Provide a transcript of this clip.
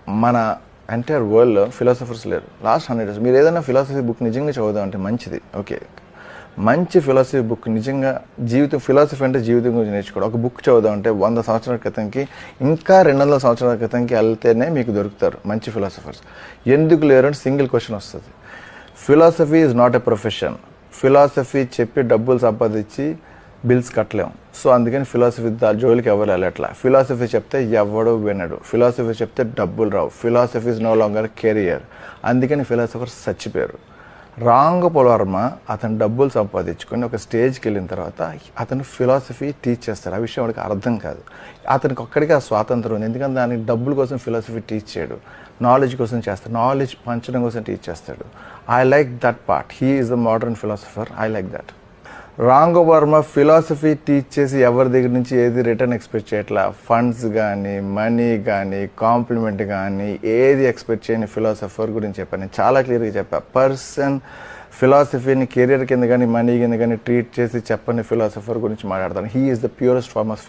మన ఎంటైర్ వరల్డ్లో ఫిలాసఫర్స్ లేరు లాస్ట్ 100 years. మీరు ఏదైనా ఫిలాసఫీ బుక్ నిజంగా చదువుదాం అంటే మంచిది, ఓకే. మంచి ఫిలాసఫీ బుక్ నిజంగా ఫిలాసఫీ అంటే జీవితం గురించి నేర్చుకోవడం. ఒక బుక్ చదువుదాం అంటే 100 సంవత్సరాల క్రితంకి ఇంకా 200 సంవత్సరాల క్రితంకి వెళ్తేనే మీకు దొరుకుతారు మంచి ఫిలాసఫర్స్. ఎందుకు లేరు అంటే సింగిల్ క్వశ్చన్ వస్తుంది. Philosophy is not a profession. Philosophy చెప్పి డబ్బులు సంపాదించి బిల్స్ కట్టలేము. సో అందుకని ఫిలాసఫీ జోలికి ఎవరు వెళ్ళట్లా. ఫిలాసఫీ చెప్తే ఎవడో వినడు. ఫిలాసఫీ చెప్తే డబ్బులు రావు. Philosophy is no longer career. అందుకని ఫిలాసఫర్స్ చచ్చిపోయారు. రాంగ్ వర్మ అతను డబ్బులు సంపాదించుకొని ఒక స్టేజ్కి వెళ్ళిన తర్వాత అతను ఫిలాసఫీ టీచ్ చేస్తాడు. ఆ విషయం వాడికి అర్థం కాదు. అతనికి ఒక్కడికి ఆ స్వాతంత్రం ఉంది. ఎందుకంటే దానికి డబ్బుల కోసం ఫిలాసఫీ టీచ్ చేయడు, నాలెడ్జ్ కోసం చేస్తాడు. నాలెడ్జ్ పంచడం కోసం టీచ్ చేస్తాడు. I like that part. He is the modern philosopher. I like that. Wrong Varma philosophy teach చేసి ఎవరి దగ్గర నుంచి ఏది రిటర్న్ ఎక్స్పెక్ట్ చేయట్లా. ఫండ్స్ కానీ, మనీ కానీ, కాంప్లిమెంట్ కానీ ఏది ఎక్స్పెక్ట్ చేయని ఫిలాసఫర్ గురించి చెప్పాను. నేను చాలా క్లియర్గా చెప్పాను. పర్సన్ ఫిలాసఫీని కెరియర్ కింద కానీ, మనీ కింద కానీ ట్రీట్ చేసి చెప్పని ఫిలాసఫర్ గురించి మాట్లాడతాను. He is the purest form of